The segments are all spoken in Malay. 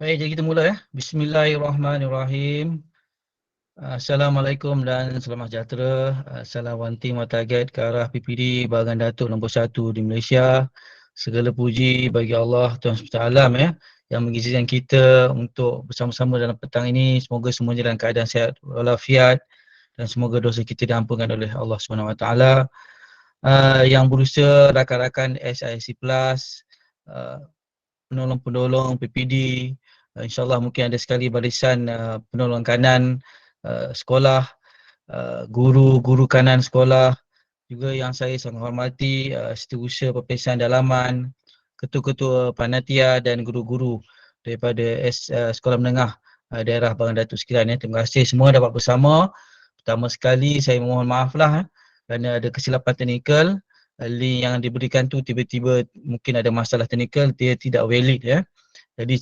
Baik, jadi kita mula ya. Bismillahirrahmanirrahim. Assalamualaikum dan selamat sejahtera. Salam wanti target ke arah PPD Bahagian Datuk nombor 1 di Malaysia. Segala puji bagi Allah Tuhan SWT ya, yang mengizinkan kita untuk bersama-sama dalam petang ini. Semoga semuanya dalam keadaan sihat walafiat dan semoga dosa kita diampunkan oleh Allah SWT. Yang berusaha rakan-rakan SIC Plus, penolong-penolong PPD, InsyaAllah mungkin ada sekali barisan penolong kanan sekolah, guru-guru kanan sekolah, juga yang saya sangat hormati setiausaha peperiksaan dalaman, ketua-ketua panitia dan guru-guru daripada sekolah menengah daerah Bahagian Datuk sekalian ya. Terima kasih semua dapat bersama. Pertama sekali saya mohon maaflah kerana ada kesilapan teknikal. Link yang diberikan tu tiba-tiba mungkin ada masalah teknikal, dia tidak valid ya. Jadi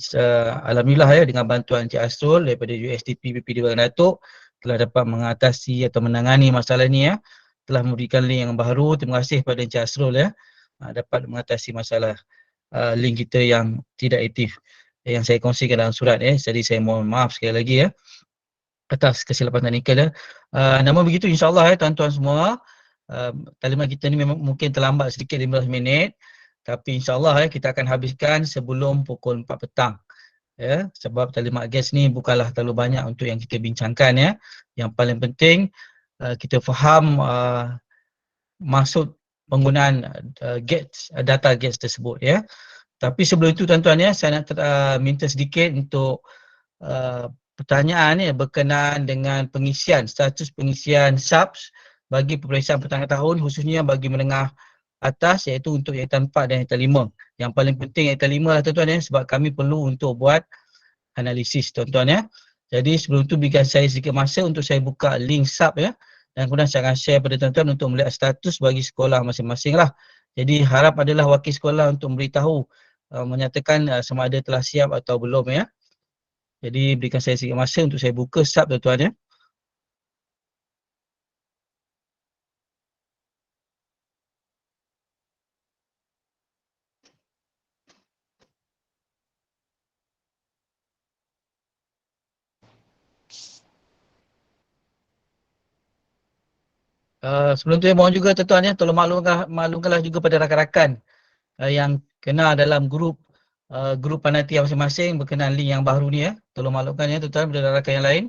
alhamdulillah ya, dengan bantuan Encik Asrul daripada USDP PPD Bahagian Datuk telah dapat mengatasi atau menangani masalah ni ya. Telah memberikan link yang baru. Terima kasih kepada Encik Asrul ya, dapat mengatasi masalah link kita yang tidak aktif yang saya kongsikan dalam surat ya. Jadi saya mohon maaf sekali lagi ya atas kesilapan teknikal ya. Namun begitu insyaAllah ya tuan-tuan semua, talimat kita ni memang mungkin terlambat sedikit 15 minit, tapi insyaAllah ya kita akan habiskan sebelum pukul 4 petang ya, sebab talimat gas ni bukanlah terlalu banyak untuk yang kita bincangkan ya. Yang paling penting kita faham maksud penggunaan data gas tersebut ya. Tapi sebelum itu tuan-tuan ya, saya nak minta sedikit untuk pertanyaan ya berkenaan dengan pengisian, status pengisian SAPS bagi peperiksaan pertengahan tahun, khususnya bagi menengah atas, iaitu untuk iaitan 4 dan iaitan 5. Yang paling penting iaitan 5 lah tuan-tuan ya, sebab kami perlu untuk buat analisis tuan-tuan ya. Jadi sebelum tu berikan saya sedikit masa untuk saya buka link SAP ya, dan kemudian saya akan share pada tuan-tuan untuk melihat status bagi sekolah masing-masing lah. Jadi harap adalah wakil sekolah untuk memberitahu, menyatakan sama ada telah siap atau belum ya. Jadi berikan saya sedikit masa untuk saya buka SAP tuan-tuan ya. Sebelum tu mohon juga tuan-tuan ya, tolong maklumkanlah juga pada rakan-rakan yang kena dalam grup panitia masing-masing berkenaan link yang baru ni ya. Tolong maklumkan ya tuan-tuan pada rakan yang lain.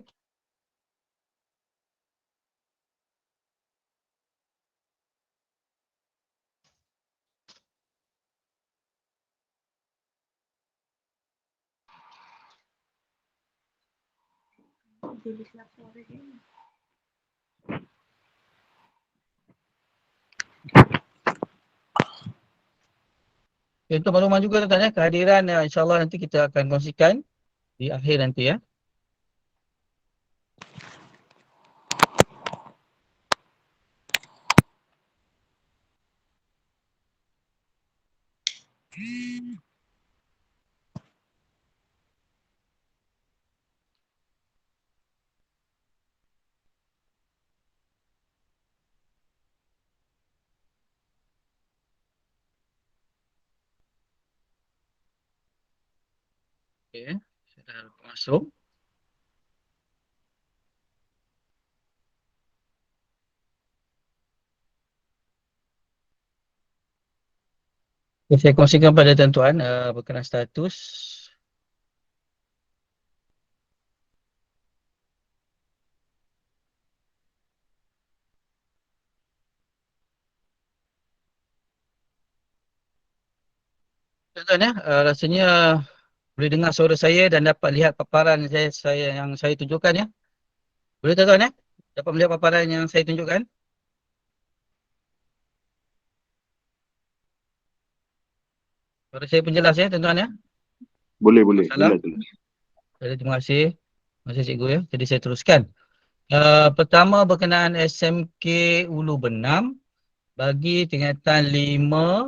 Untuk makluman juga tuan-tuan ya, kehadiran insyaAllah nanti kita akan kongsikan di akhir nanti ya. Okay, saya dah masuk. Okay, saya kongsikan pada tuan-tuan berkenaan status. Tuan-tuan ya, rasanya boleh dengar suara saya dan dapat lihat paparan saya yang saya tunjukkan ya. Boleh tuan-tuan ya? Dapat melihat paparan yang saya tunjukkan? Suara saya pun jelas ya tuan-tuan ya? Boleh. Salam. Jelas. Jadi terima kasih. Terima kasih cikgu ya. Jadi saya teruskan. Pertama berkenaan SMK Ulu Benam bagi tingkatan 5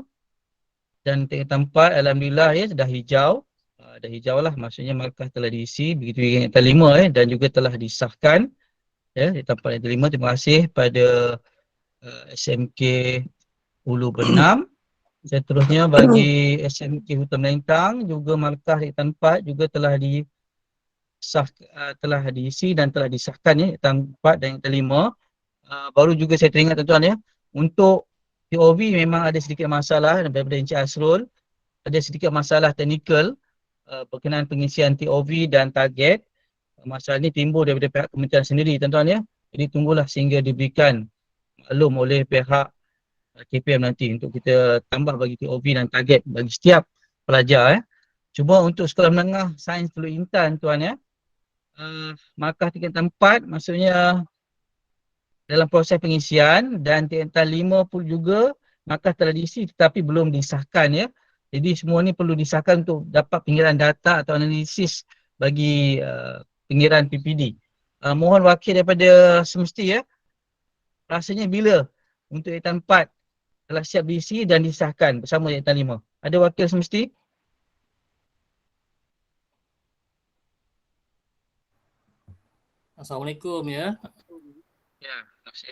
dan tingkatan 4, alhamdulillah ya dah hijau. Dah hijau lah, maksudnya markah telah diisi. Begitu juga tingkatan 5 dan juga telah disahkan ya, tingkatan 4 dan tingkatan 5. Terima kasih pada SMK Ulu Benam Seterusnya bagi SMK Hutan Melintang juga markah tingkatan 4 juga telah diisi dan telah disahkan ya, tingkatan 4 dan tingkatan 5. Baru juga saya teringat tuan-tuan ya, untuk POV memang ada sedikit masalah daripada Encik Asrul, ada sedikit masalah teknikal berkenaan pengisian TOV dan target. Masalah ini timbul daripada pihak kementerian sendiri tuan-tuan ya. Jadi tunggulah sehingga diberikan maklum oleh pihak KPM nanti untuk kita tambah bagi TOV dan target bagi setiap pelajar ya. Cuma untuk sekolah menengah Sains Teluk Intan tuan ya, markah tingkatan 4 maksudnya dalam proses pengisian, dan tingkatan 5 pun juga markah telah diisi tetapi belum disahkan ya. Jadi semua ni perlu disahkan untuk dapat pengiraan data atau analisis bagi pengiraan PPD. Mohon wakil daripada semesti ya, rasanya bila untuk tingkatan 4 telah siap diisi dan disahkan bersama tingkatan 5. Ada wakil semesti? Assalamualaikum ya. Ya, terima kasih.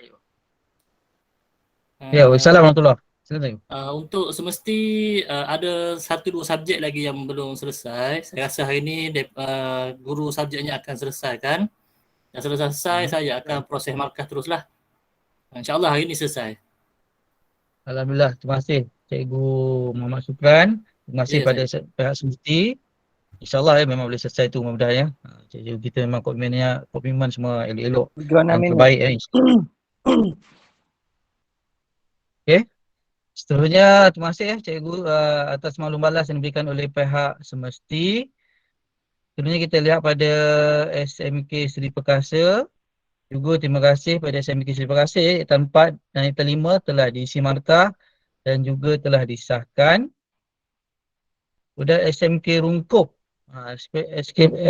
Ya, Uh, wassalamualaikum warahmatullahi wabarakatuh. Untuk semesti ada 1-2 subjek lagi yang belum selesai. Saya rasa hari ini guru subjeknya akan selesaikan. Dan selesai saya akan proses markah teruslah. InsyaAllah hari ini selesai. Alhamdulillah, terima kasih Cikgu Muhammad Supran. Terima kasih Ya, pada pihak semesti. InsyaAllah ya memang boleh selesai tu mudah-mudahan ya. Cikgu kita memang komitmen semua elok-elok dan terbaik ya. Okey. Seterusnya terima kasih ya Cikgu atas maklum balas yang diberikan oleh pihak semesti. Seterusnya kita lihat pada SMK Seri Perkasa. Juga terima kasih pada SMK Seri Perkasa ya. Tingkatan 4 dan tingkatan 5 telah diisi markah dan juga telah disahkan. Kemudian SMK Rungkup.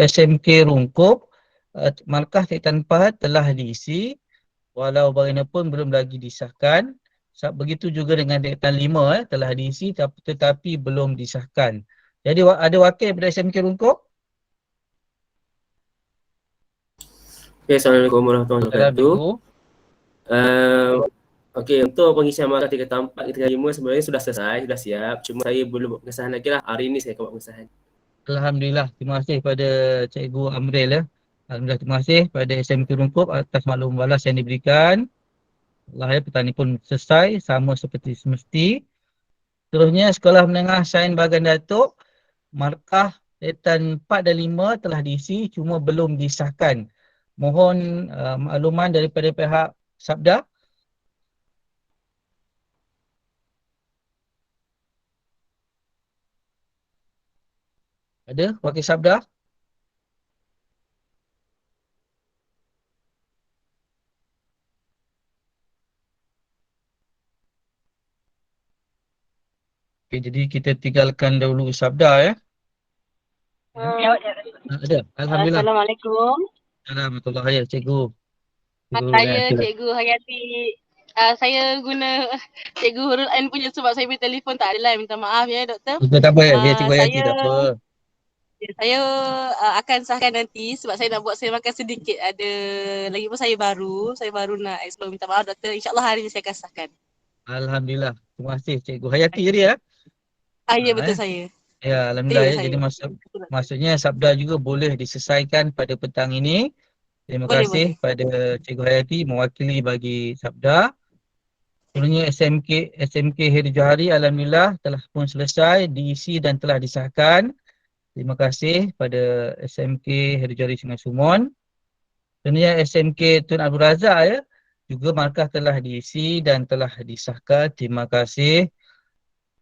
SMK Rungkup, markah tingkatan 4 telah diisi walau bagaimanapun belum lagi disahkan. Begitu juga dengan tingkatan 5 telah diisi tetapi belum disahkan. Jadi ada wakil daripada SMK Rungkup? Okay, Assalamualaikum warahmatullahi wabarakatuh. Okey, untuk pengisian markah tingkatan 4, tingkatan 5 sebenarnya sudah selesai, sudah siap. Cuma saya belum buat pengesahan lagi lah. Hari ini saya akan buat pengesahan. Alhamdulillah, terima kasih pada Cikgu Amril ya. Alhamdulillah, terima kasih pada SMK Rungkup atas maklum balas yang diberikan. Allah ya, petani pun selesai sama seperti semesti. Terusnya Sekolah Menengah Sains Bagan Datuk, markah tingkatan 4 dan 5 telah diisi cuma belum disahkan. Mohon makluman daripada pihak Sabda. Ada wakil Sabda? Okay, jadi kita tinggalkan dahulu Sabda ya. Ada. Alhamdulillah. Assalamualaikum. Alhamdulillah ya Cikgu. Saya Cikgu Hayati. Saya guna Cikgu Hurul Ain punya sebab saya punya telefon tak ada lah. Minta maaf ya doktor. Tak apa ya, Cikgu Hayati tak apa. Saya akan sahkan nanti sebab saya nak buat saya makan sedikit. Ada lagi pun saya baru nak explore. Minta maaf doktor. InsyaAllah hari ini saya akan sahkan. Alhamdulillah. Terima kasih Cikgu Hayati jadi ya. Ya betul saya. Ya, alhamdulillah ya. Jadi maksudnya Sabda juga boleh diselesaikan pada petang ini. Terima kasih pada Cikgu Hayati mewakili bagi Sabda. Sebenarnya SMK Heri Johari alhamdulillah telah pun selesai diisi dan telah disahkan. Terima kasih pada SMK Heri Johari Sungai Sumon. Sebenarnya SMK Tun Abdul Razak ya juga markah telah diisi dan telah disahkan. Terima kasih.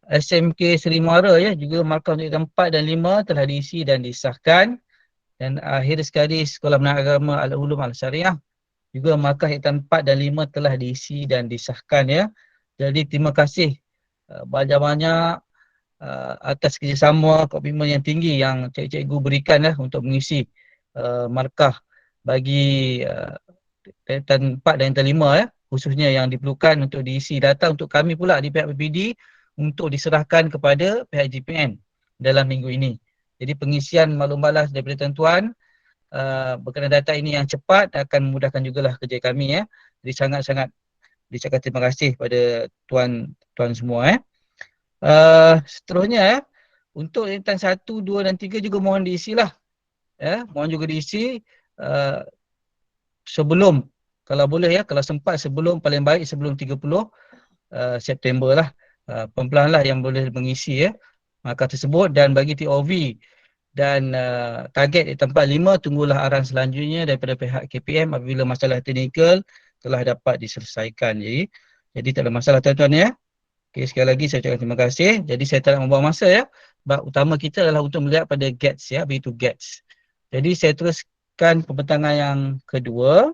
SMK Seri Muara ya juga markah untuk tingkatan 4 dan 5 telah diisi dan disahkan. Dan akhir sekali Sekolah Menengah Agama Al-Ulum Al-Syariah juga markah tingkatan 4 dan 5 telah diisi dan disahkan ya. Jadi terima kasih banyak-banyak atas kerjasama komitmen yang tinggi yang cikgu berikan ya untuk mengisi markah bagi tingkatan 4 dan tingkatan 5 ya, khususnya yang diperlukan untuk diisi data untuk kami pula di pihak PPD untuk diserahkan kepada pihak GPM dalam minggu ini. Jadi pengisian maklum balas daripada tuan-tuan berkenaan data ini yang cepat akan memudahkan jugalah kerja kami ya. Jadi sangat-sangat diucapkan terima kasih pada tuan-tuan semua . Seterusnya untuk intan 1, 2 dan 3 juga mohon diisilah. Mohon juga diisi sebelum, kalau boleh kalau sempat sebelum, paling baik sebelum 30 September lah. Pelan-pelan lah yang boleh mengisi markah tersebut, dan bagi TOV dan target di tempat 5, tunggulah arahan selanjutnya daripada pihak KPM apabila masalah teknikal telah dapat diselesaikan. Jadi tak ada masalah tuan-tuan ya. Okay, sekali lagi saya ucapkan terima kasih. Jadi saya tak nak membuang masa Sebab utama kita adalah untuk melihat pada GATS begitu GATS. Jadi saya teruskan pembentangan yang kedua.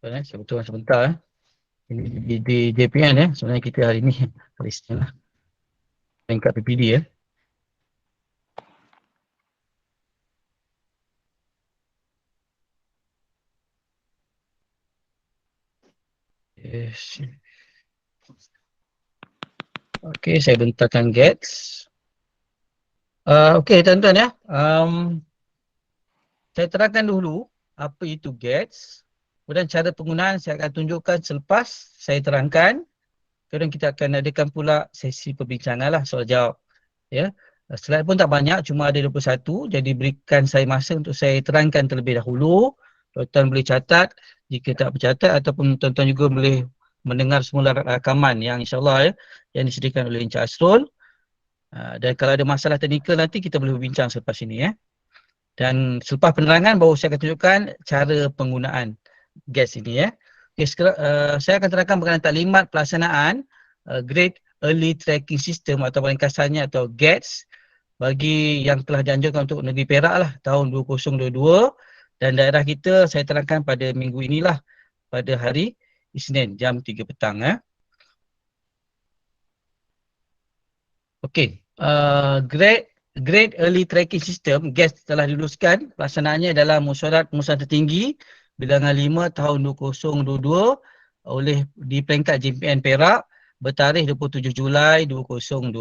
Saya betulkan sebentar Ini di JPN sebenarnya kita hari ni hari Isnin lah. Peringkat PPD Yes. Okey, saya bentarkan GATS. Okey tuan-tuan saya terangkan dulu apa itu GATS. Kemudian cara penggunaan saya akan tunjukkan selepas saya terangkan. Kemudian kita akan adakan pula sesi perbincangan lah, soal jawab. Slide pun tak banyak, cuma ada 21. Jadi berikan saya masa untuk saya terangkan terlebih dahulu. Tuan-tuan boleh catat, jika tak bercatat ataupun tuan-tuan juga boleh mendengar semula rakaman yang insyaAllah yang disediakan oleh Encik Asrul. Dan kalau ada masalah teknikal nanti kita boleh berbincang selepas ini Dan selepas penerangan baru saya akan tunjukkan cara penggunaan GATS ini Okay, saya akan terangkan berkenaan taklimat pelaksanaan Grade Early Tracking System atau ringkasannya atau GATS bagi yang telah dianjurkan untuk negeri Perak lah tahun 2022, dan daerah kita saya terangkan pada minggu inilah pada hari Isnin jam 3 petang Okey, Grade Early Tracking System GATS telah diluluskan pelaksanaannya dalam Mesyuarat Pengurusan Tertinggi Bilangan 5 tahun 2022 oleh di peringkat JPN Perak bertarikh 27 Julai 2022.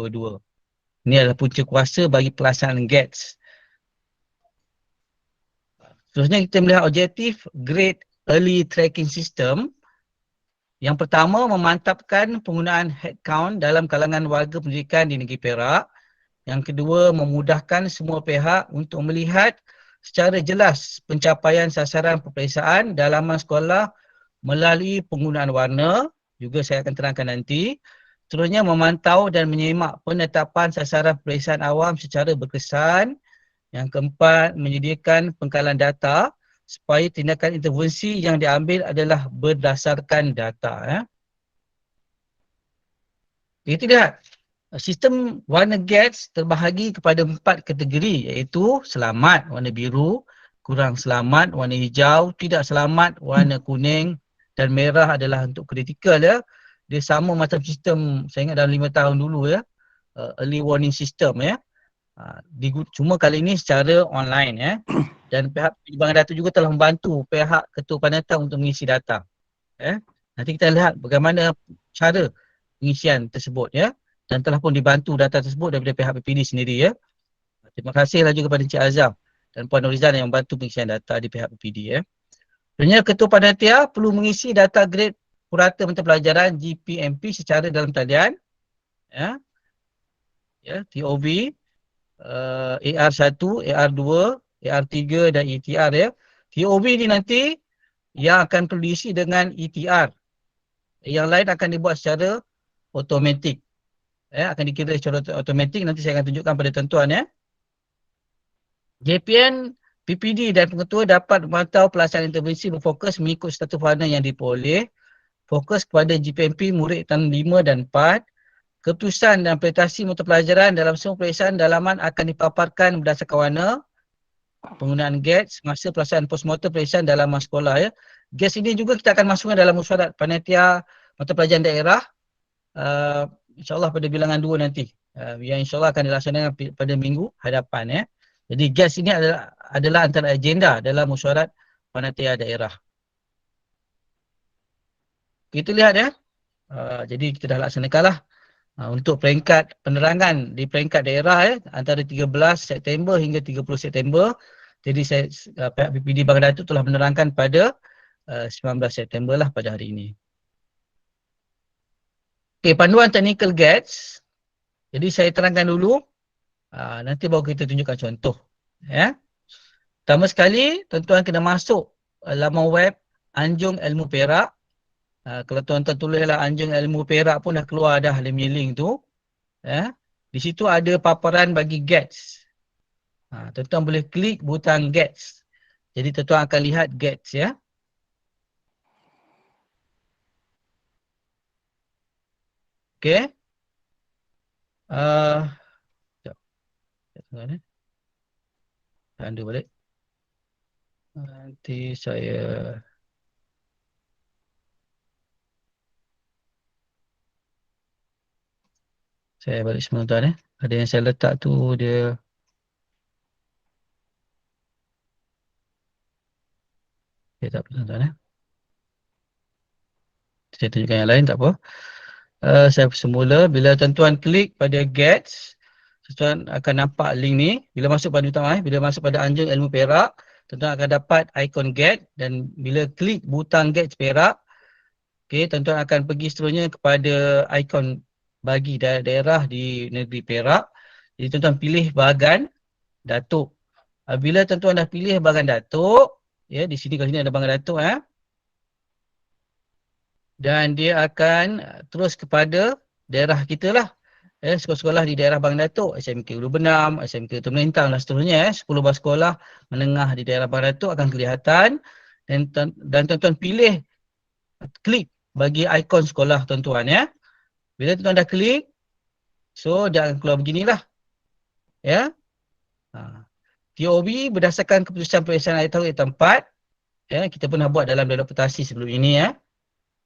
Ini adalah punca kuasa bagi pelaksanaan GATS. Seterusnya kita melihat objektif Grade Early Tracking System. Yang pertama, memantapkan penggunaan headcount dalam kalangan warga pendidikan di negeri Perak. Yang kedua, memudahkan semua pihak untuk melihat secara jelas pencapaian sasaran peperiksaan dalaman sekolah melalui penggunaan warna. Juga saya akan terangkan nanti. Seterusnya, memantau dan menyemak penetapan sasaran peperiksaan awam secara berkesan. Yang keempat, menyediakan pengkalan data supaya tindakan intervensi yang diambil adalah berdasarkan data. Kita lihat. Sistem warna GATS terbahagi kepada 4 kategori, iaitu selamat warna biru, kurang selamat warna hijau, tidak selamat warna kuning, dan merah adalah untuk kritikal Dia sama macam sistem saya ingat dalam 5 tahun dulu early warning system cuma kali ini secara online dan pihak penyimpanan data juga telah membantu pihak ketua panitia untuk mengisi data. Nanti kita lihat bagaimana cara pengisian tersebut dan telah pun dibantu data tersebut daripada pihak PPD sendiri Terima kasihlah juga kepada Encik Azam dan Puan Nurizan yang membantu pengisian data di pihak PPD Sebenarnya ketua panitia perlu mengisi data grade purata mata pelajaran GPMP secara dalam talian TOV, AR1, AR2, AR3 dan ETR TOV ni nanti yang akan perlu diisi dengan ETR. Yang lain akan dibuat secara automatik. Akan dikira secara automatik, nanti saya akan tunjukkan pada tuan-tuan JPN, PPD dan pengetua dapat memantau pelaksanaan intervensi berfokus mengikut status warna yang diperoleh, fokus kepada GPMP murid tahun 5 dan 4, keputusan dan prestasi mata pelajaran dalam semua peperiksaan dalaman akan dipaparkan berdasarkan warna, penggunaan GATS masa pelaksanaan postmortem peperiksaan dalaman sekolah GATS ini juga kita akan masukkan dalam mesyuarat panitia mata pelajaran daerah InsyaAllah pada bilangan 2 nanti yang insyaAllah akan dilaksanakan pada minggu hadapan Jadi GATS ini adalah antara agenda dalam mesyuarat panitia daerah. Kita lihat ya. Jadi kita dah laksanakanlah untuk peringkat penerangan di peringkat daerah antara 13 September hingga 30 September. Jadi pihak PPD Bangka Datuk telah menerangkan pada 19 September lah pada hari ini. Okey, panduan teknikal GATS. Jadi saya terangkan dulu. Nanti baru kita tunjukkan contoh. Ya. Pertama sekali, tuan-tuan kena masuk laman web Anjung Ilmu Perak. Kalau tuan-tuan tulislah Anjung Ilmu Perak pun dah keluar dah link tu. Ya. Di situ ada paparan bagi GATS. Tuan-tuan boleh klik butang GATS. Jadi tuan-tuan akan lihat GATS ya. Okey. Sekejap. Tanda balik. Nanti saya balik semua tuan Ada yang saya letak tu dia tak apa tuan Saya tunjukkan yang lain tak apa. Saya semula bila tuan-tuan klik pada GATS, tuan akan nampak link ni. Bila masuk pada utama bila masuk pada Anjung Ilmu Perak, tuan-tuan akan dapat ikon GATS dan bila klik butang GATS Perak, okey, tuan-tuan akan pergi seterusnya kepada ikon bagi daerah di negeri Perak. Jadi tuan-tuan pilih bahagian Datuk. Bila tuan-tuan dah pilih bahagian Datuk, ya di sini kat sini ada bahagian Datuk dan dia akan terus kepada daerah kita lah. Sekolah-sekolah di daerah Bangka Datuk, SMK Ulu Benam, SMK Temelintang dan seterusnya 10 buah sekolah menengah di daerah Bangka Datuk akan kelihatan dan tuan-tuan pilih klik bagi ikon sekolah tuan-tuan ya. Bila tuan-tuan dah klik, so dia akan keluar beginilah. Ya. TOB berdasarkan keputusan Perdesaan Akhir Tahun Ayat 4, ya, kita pernah buat dalam adaptasi sebelum ini ya.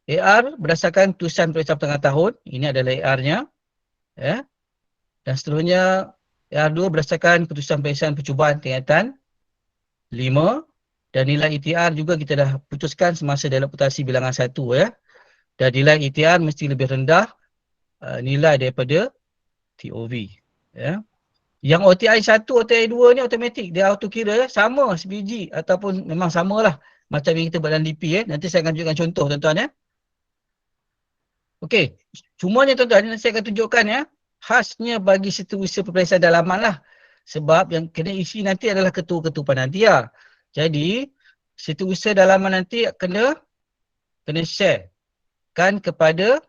AR berdasarkan keputusan Perdesaan Pertengahan Tahun, ini adalah AR-nya. Ya. Dan seterusnya AR2 berdasarkan keputusan Perdesaan Percubaan Tingkatan 5 dan nilai ETR juga kita dah putuskan semasa adaptasi bilangan 1 ya. Dan nilai ETR mesti lebih rendah nilai daripada TOV ya. Yang OTI 1, OTI 2 ni automatik, dia auto kira sama sebiji ataupun memang samalah macam yang kita buat dalam DP ya. Nanti saya akan tunjukkan contoh tuan-tuan ya. Okey, cumanya tuan-tuan nanti saya akan tunjukkan ya khasnya bagi setiausaha peperiksaan dalaman lah. Sebab yang kena isi nanti adalah ketua-ketua panitia. Jadi setiausaha dalaman nanti kena share kan kepada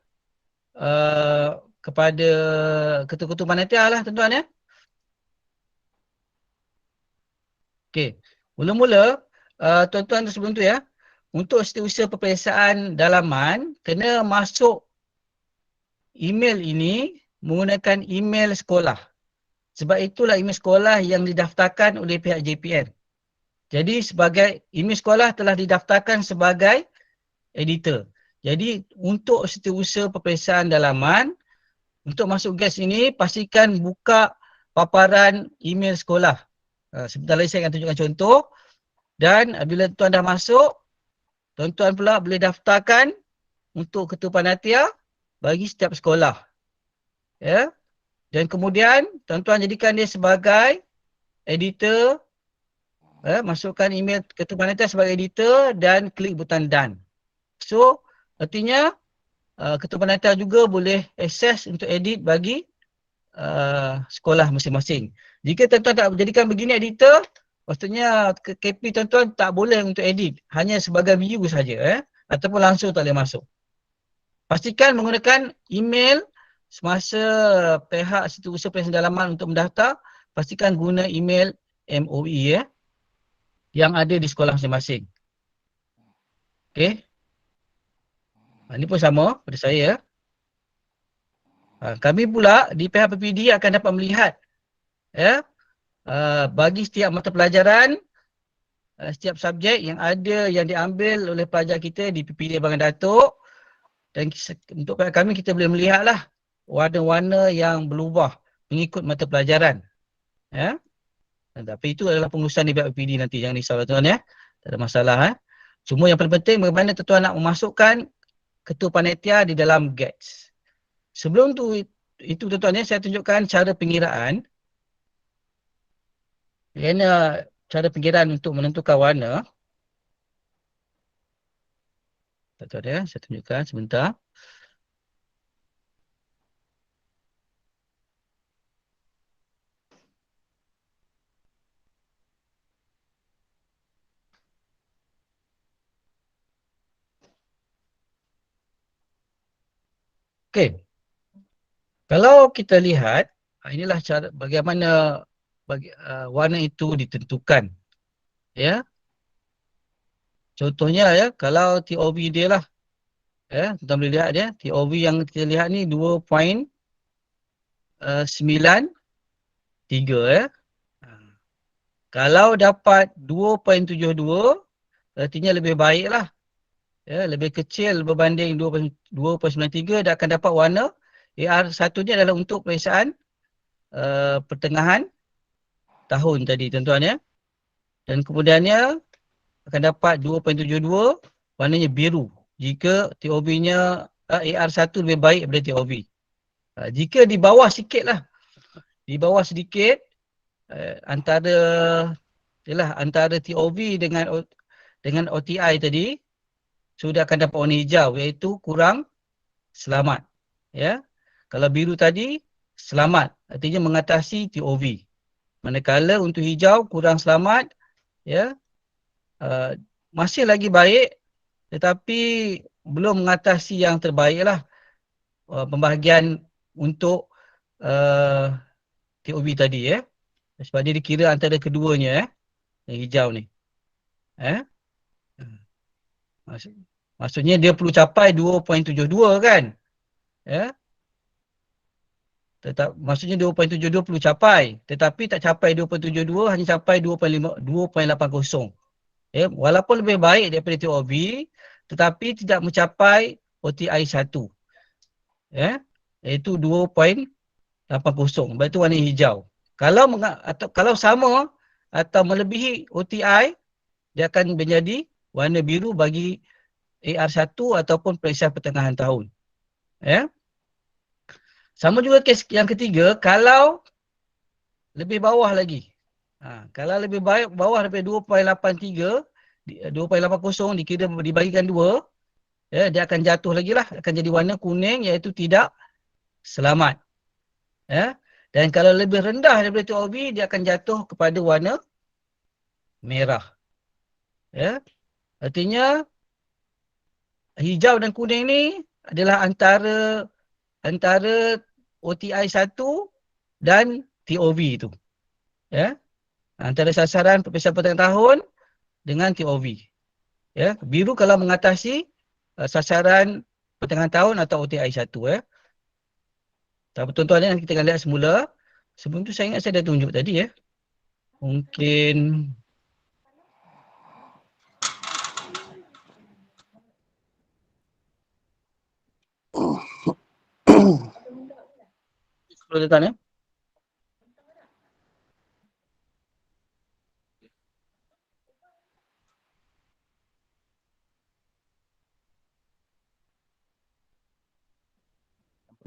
ketua-ketua panitia lah tuan-tuan ya. Okey, mula-mula tuan-tuan sebelum tu ya, untuk setiausaha peperiksaan dalaman kena masuk email ini menggunakan email sekolah. Sebab itulah email sekolah yang didaftarkan oleh pihak JPN. Jadi sebagai email sekolah telah didaftarkan sebagai editor. Jadi untuk setiausaha peperiksaan dalaman, untuk masuk GATS ini pastikan buka paparan email sekolah. Sebentar lagi saya akan tunjukkan contoh. Dan bila tuan dah masuk, tuan-tuan pula boleh daftarkan untuk ketua panitia bagi setiap sekolah. Ya. Dan kemudian tuan-tuan jadikan dia sebagai editor. Masukkan email ketua panitia sebagai editor dan klik butang done. So artinya ketua panitia juga boleh akses untuk edit bagi sekolah masing-masing. Jika tuan-tuan tak jadikan begini editor, maksudnya KP tuan-tuan tak boleh untuk edit. Hanya sebagai view saja ataupun langsung tak boleh masuk. Pastikan menggunakan email semasa pihak setiausaha peperiksaan dalaman untuk mendaftar, pastikan guna email MOE yang ada di sekolah masing-masing. Okey. Ini pun sama pada saya. Kami pula di pihak PPD akan dapat melihat bagi setiap mata pelajaran, setiap subjek yang diambil oleh pelajar kita di PPD Bangka Datuk. Dan untuk pihak kami kita boleh melihatlah warna-warna yang berubah mengikut mata pelajaran. Ya. Tapi itu adalah pengurusan di pihak UPD nanti, jangan risau tuan ya. Tak ada masalah Cuma yang paling penting bagaimana tuan nak memasukkan ketua panitia di dalam GATS. Sebelum tu itu tuan ya, saya tunjukkan cara pengiraan. Kerana cara pengiraan untuk menentukan warna. Tuan ya, saya tunjukkan sebentar. Okey. Kalau kita lihat, inilah cara bagaimana warna itu ditentukan. Ya. Contohnya ya, kalau TOV dia lah. Ya, kita boleh lihat dia, TOV yang kita lihat ni 2.93 ya. Kalau dapat 2.72, artinya lebih baik lah. Ya, lebih kecil berbanding 2.93, dia akan dapat warna. AR1 ni adalah untuk periksaan pertengahan tahun tadi tuan-tuan ya. Dan kemudiannya akan dapat 2.72, warnanya biru. Jika TOV-nya AR1 lebih baik daripada TOV. Jika di bawah sikit lah. Di bawah sedikit, antara TOV dengan OTI tadi, sudah akan dapat warna hijau, iaitu kurang selamat. Ya. Kalau biru tadi, selamat. Artinya mengatasi TOV. Manakala untuk hijau, kurang selamat. Ya. Masih lagi baik, tetapi belum mengatasi yang terbaik lah. Pembahagian untuk TOV tadi ya. Sebab dia dikira antara keduanya yang hijau ni. Maksudnya dia perlu capai 2.72 kan? Ya. Maksudnya 2.72 perlu capai, tetapi tak capai 2.72, hanya capai 2.80. Ya, walaupun lebih baik daripada TOV, tetapi tidak mencapai OTI 1. Ya, iaitu 2.80. Sebab itu warna hijau. Kalau sama atau melebihi OTI, dia akan menjadi warna biru bagi AR1 ataupun periksaan pertengahan tahun. Ya. Sama juga kes yang ketiga, kalau lebih bawah lagi. Kalau lebih baik bawah daripada 2.83, 2.80 dikira dibagikan 2, ya, dia akan jatuh lagi lah, akan jadi warna kuning, iaitu tidak selamat. Ya. Dan kalau lebih rendah daripada TOV, dia akan jatuh kepada warna merah. Ya. Artinya hijau dan kuning ni adalah antara OTI 1 dan TOV tu. Ya. Antara sasaran perpisahan pertengahan tahun dengan TOV. Ya. Biru kalau mengatasi sasaran pertengahan tahun atau OTI 1 ya. Tapi tuan-tuan nanti kita akan lihat semula. Sebelum tu saya ingat saya dah tunjuk tadi ya. Mungkin Kalau tuan ya.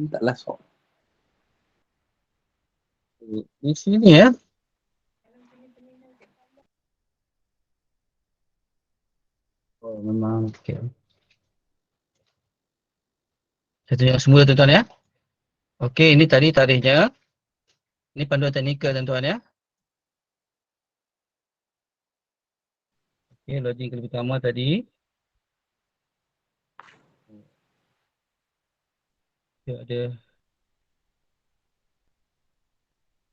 Taklah sok. Di sini ya. Oh memang okey. Saya tunjuk semula tuan-tuan ya. Okey, ini tadi tarikhnya. Ini panduan teknikal tuan-tuan ya. Okey, loading kali pertama tadi. Dia ada.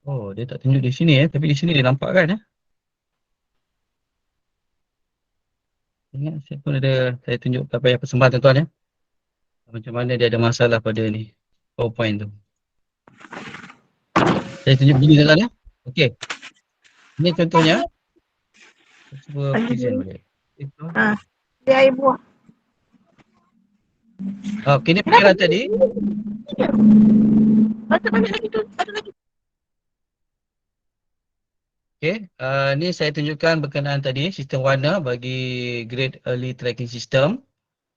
Oh, dia tak tunjuk di sini ya, tapi di sini dia nampak kan ya. Ingat saya pun ada, saya tunjuk apa yang persembahan tuan-tuan ya. Macam mana dia ada masalah pada ni. PowerPoint tu. Saya tunjuk begini tuan-tuan ya. Okey. Ini contohnya. Cuba present balik. Dia air buah. Okey, ni pengiran tadi. Ada lagi tu, ada lagi. Okey, ni saya tunjukkan berkenaan tadi sistem warna bagi grade early tracking system.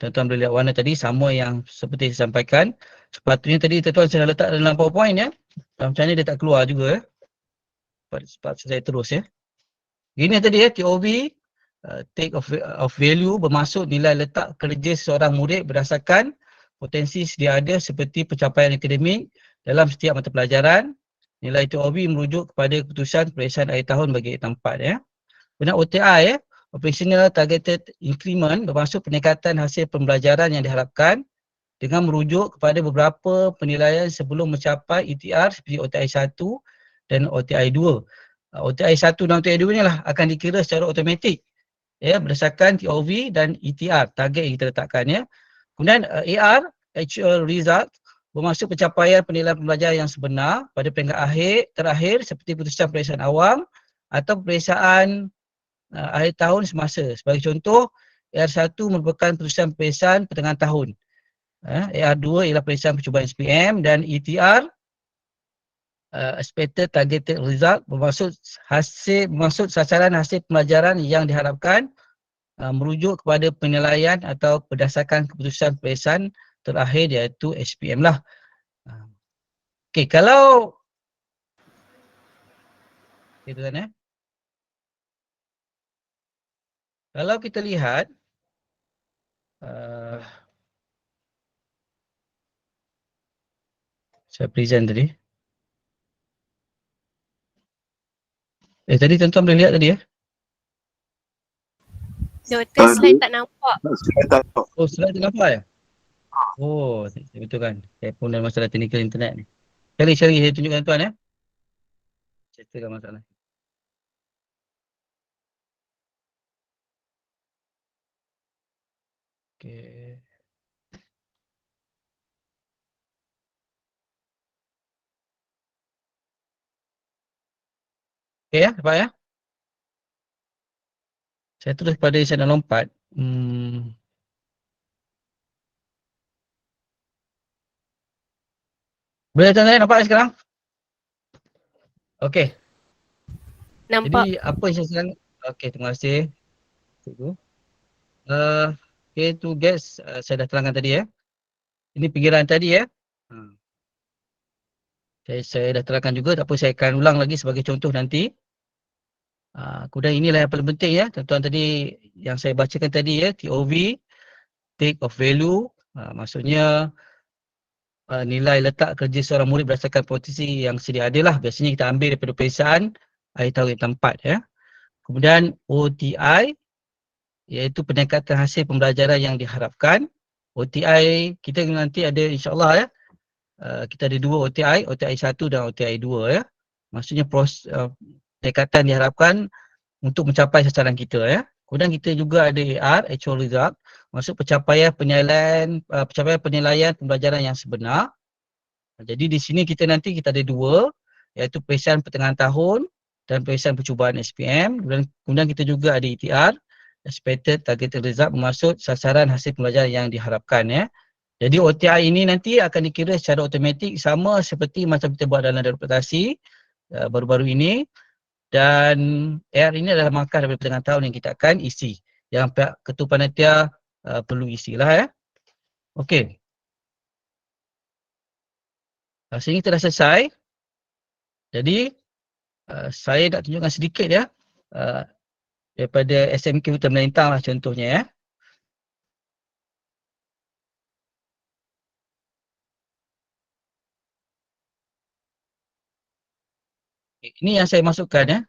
Tuan-tuan boleh lihat warna tadi sama yang seperti saya sampaikan. Sepatutnya tadi tuan-tuan saya dah letak dalam PowerPoint ya. Macam ni dia tak keluar juga ya. Cepat saya terus ya. Ini tadi ya TOV, take of value bermaksud nilai letak kerja seorang murid berdasarkan potensi sedia ada seperti pencapaian akademik dalam setiap mata pelajaran. Nilai TOV merujuk kepada keputusan peperiksaan akhir tahun bagi exam 4 ya. Kemudian OTI ya, Operational Targeted Increment bermaksud peningkatan hasil pembelajaran yang diharapkan dengan merujuk kepada beberapa penilaian sebelum mencapai ETR seperti OTI 1 dan OTI 2. OTI 1 dan OTI 2 ni lah akan dikira secara automatik ya berdasarkan TOV dan ETR target yang kita letakkan ya. Kemudian AR Actual Result bermaksud pencapaian penilaian pembelajaran yang sebenar pada peringkat terakhir seperti putusan peperiksaan awam atau peperiksaan akhir tahun semasa. Sebagai contoh, AR1 merupakan putusan peperiksaan pertengahan tahun. AR2 ialah peperiksaan percubaan SPM dan ETR Expected Targeted Result bermaksud sasaran hasil pembelajaran yang diharapkan merujuk kepada penilaian atau berdasarkan keputusan peperiksaan terakhir iaitu SPM lah. Okey, kalau kalau kita lihat saya present tadi. Tadi tuan-tuan boleh lihat tadi ya? Doktor, slide tak nampak. Oh, slide tak nampak ya? Oh, betul kan. Saya pun ada masalah teknikal internet ni. Sekali saya tunjukkan tuan ya. Ceritakan masalah. Okey. Okey ya, dapat ya? Saya terus pada saya nak lompat. Boleh tuan-tuan nampak sekarang? Okey. Nampak. Jadi apa yang saya sedang terima kasih. Cikgu. Okay, tu guys, saya dah terangkan tadi ya. Ini pinggiran tadi ya. Saya dah terangkan juga, tak apa saya akan ulang lagi sebagai contoh nanti. Kemudian inilah yang paling penting ya, tuan-tuan tadi yang saya bacakan tadi ya, TOV, take of value, maksudnya nilai letak kerja seorang murid berdasarkan potensi yang sedia ada lah. Biasanya kita ambil daripada peperiksaan akhir tahun yang tempat ya. Kemudian OTI, iaitu peningkatan hasil pembelajaran yang diharapkan. OTI kita nanti ada insyaAllah ya. Kita ada dua OTI, OTI 1 dan OTI 2 ya. Maksudnya peningkatan diharapkan untuk mencapai sasaran kita ya. Kemudian kita juga ada AR, Actual Result, maksud pencapaian penilaian pembelajaran yang sebenar. Jadi di sini kita ada dua, iaitu peperiksaan pertengahan tahun dan peperiksaan percubaan SPM. Kemudian kita juga ada ETR, Expected Targeted Result, bermaksud sasaran hasil pembelajaran yang diharapkan ya. Jadi OTI ini nanti akan dikira secara automatik sama seperti macam kita buat dalam adaptasi baru-baru ini. Dan AR ini adalah markah daripada pertengahan tahun yang kita akan isi. Yang pihak ketua panitia perlu isilah ya. Okey. Sehingga kita dah selesai. Jadi saya nak tunjukkan sedikit ya. Daripada SMK Hutan Melintang lah contohnya ya. Ini yang saya masukkan ya.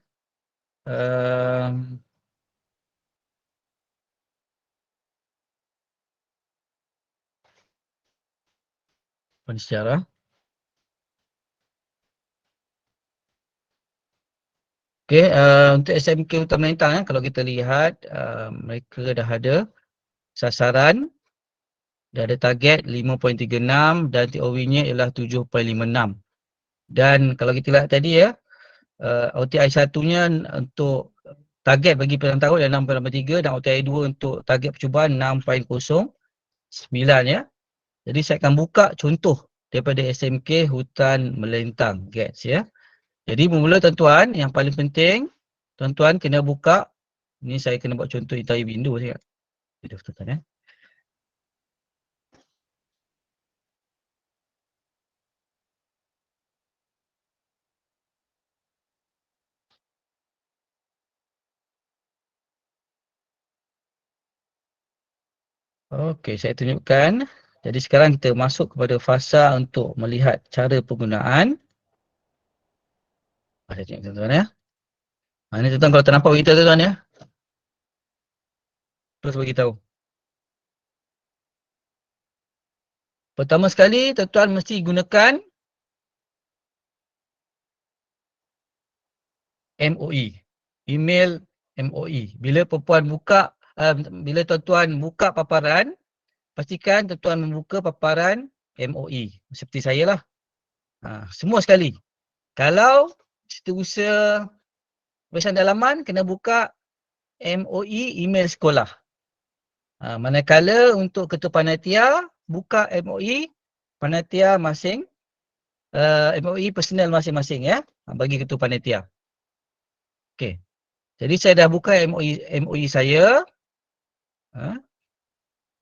Sejarah. Okey, untuk SMK Hutan Melintang ya, kalau kita lihat mereka dah ada sasaran, dah ada target 5.36 dan TOV-nya ialah 7.56. Dan kalau kita lihat tadi ya, OTI 1-nya untuk target bagi pertengahan tahun adalah 6.83 dan OTI 2 untuk target percubaan 6.09 ya. Jadi saya akan buka contoh daripada SMK Hutan Melintang, guys ya. Jadi bermula tuan-tuan, yang paling penting Tuan-tuan kena buka. Ni saya kena buat contoh entire window saya. Window tuan-tuan ya. Okey, saya tunjukkan. Jadi sekarang kita masuk kepada fasa untuk melihat cara penggunaan. Saya tunjuk tuan-tuan ya. Ini tuan-tuan kalau ternampak beritahu tuan-tuan ya. Terus beritahu. Pertama sekali tuan-tuan mesti gunakan MOE. Email MOE. Bila perempuan buka, bila tuan-tuan buka paparan, pastikan tuan-tuan membuka paparan MOE. Seperti saya lah. Semua sekali. Kalau setiausaha pemeriksaan dalaman kena buka MOE email sekolah. Manakala untuk ketua panitia buka MOE panitia masing MOE personal masing-masing ya, bagi ketua panitia. Okey. Jadi saya dah buka MOE saya.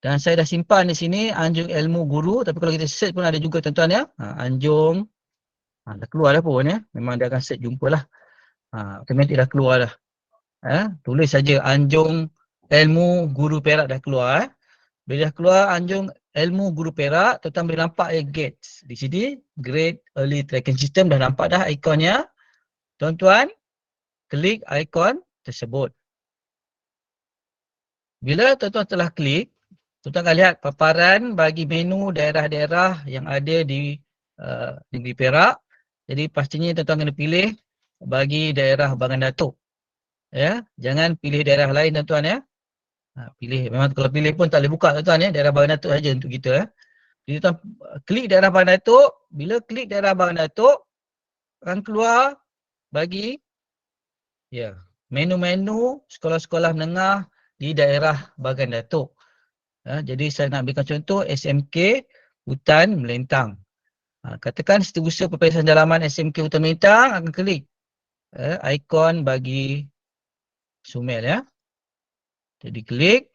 Dan saya dah simpan di sini Anjung Ilmu Guru, tapi kalau kita search pun ada juga tuan-tuan ya. Anjung dah keluar dah pun ya. Memang dia akan search jumpalah. Automatik dah keluar dah. Tulis saja Anjung Ilmu Guru Perak dah keluar. Bila dah keluar Anjung Ilmu Guru Perak, tuan-tuan boleh nampak GATE. Di sini Grade Early Tracking System dah nampak dah ikonnya. Tuan-tuan klik ikon tersebut. Bila tuan-tuan telah klik, tuan-tuan akan lihat paparan bagi menu daerah-daerah yang ada di negeri Perak. Jadi pastinya tuan-tuan kena pilih bagi daerah Bagan Datuk. Ya, jangan pilih daerah lain tuan-tuan ya. Pilih, memang kalau pilih pun tak boleh buka tuan-tuan ya, daerah Bagan Datuk saja untuk kita ya. Jadi tuan klik daerah Bagan Datuk, bila klik daerah Bagan Datuk akan keluar bagi menu-menu sekolah-sekolah menengah di daerah Bagan Datuk. Jadi saya nak berikan contoh SMK Hutan Melintang. Katakan setiausaha peperiksaan dalaman SMK Hutan Melintang akan klik ikon bagi Sumel ya. Jadi klik,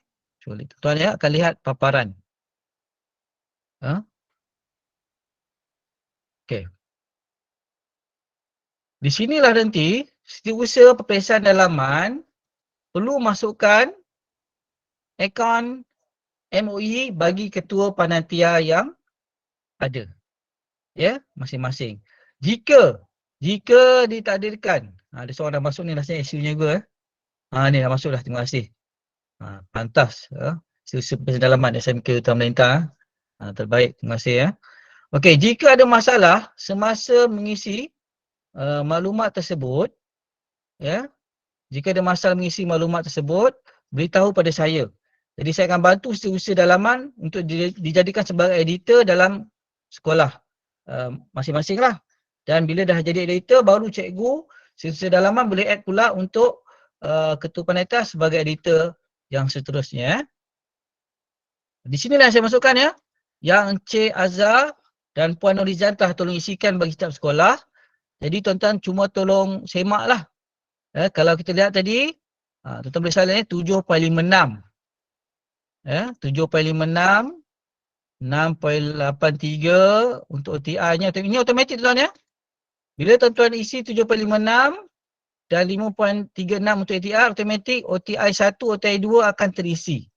tuan ya akan lihat paparan. Okey. Di sinilah nanti setiausaha peperiksaan dalaman perlu masukkan akaun MOE bagi ketua panitia yang ada. Ya, masing-masing. Jika ditakdirkan, ada seorang dah masuk ni rasanya isunya juga. Ni dah masuk dah, terima kasih. Pantas. Setiausaha peperiksaan dalaman SMK Hutan Melintang. Terbaik, terima kasih ya. Okey, jika ada masalah semasa mengisi maklumat tersebut, ya, jika ada masalah mengisi maklumat tersebut, beritahu pada saya. Jadi saya akan bantu setiausaha dalaman untuk dijadikan sebagai editor dalam sekolah masing-masing lah. Dan bila dah jadi editor, baru cikgu setiausaha dalaman boleh add pula untuk ketua panitia sebagai editor yang seterusnya. Di sinilah saya masukkan ya, yang Encik Azhar dan Puan Norizan telah tolong isikan bagi setiap sekolah. Jadi tuan-tuan cuma tolong semak lah. Kalau kita lihat tadi, tuan-tuan boleh salah 7.56. 7.56, 6.83 untuk OTI-nya. Ini automatik tuan-tuan ya. Bila tuan-tuan isi 7.56 dan 5.36 untuk ATR, automatik OTI 1, OTI 2 akan terisi.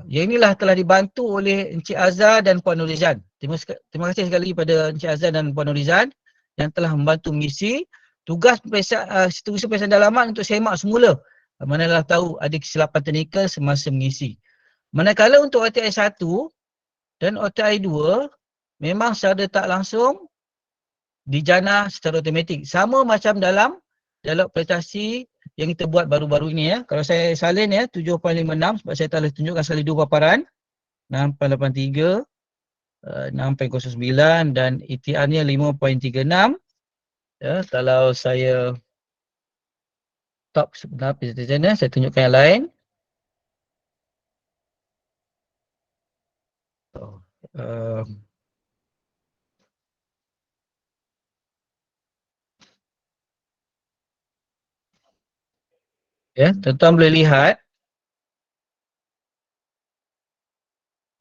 Yang inilah telah dibantu oleh Encik Azhar dan Puan Norizan. Terima kasih sekali kepada Encik Azhar dan Puan Norizan yang telah membantu mengisi. Tugas setiausaha peperiksaan dalaman untuk semak semula. Manalah tahu ada kesilapan teknikal semasa mengisi. Manakala untuk OTI 1 dan OTI 2 memang secara tak langsung dijana secara automatik. Sama macam dalam dialog presentasi yang kita buat baru-baru ini ya. Kalau saya salin ya 7.56 sebab saya telah tunjukkan sekali dua paparan. 6.83, 6.09 dan ETR-nya 5.36. Ya, kalau saya stop sebentar presentationnya, saya tunjukkan yang lain. Uh, Ya, tuan-tuan boleh lihat.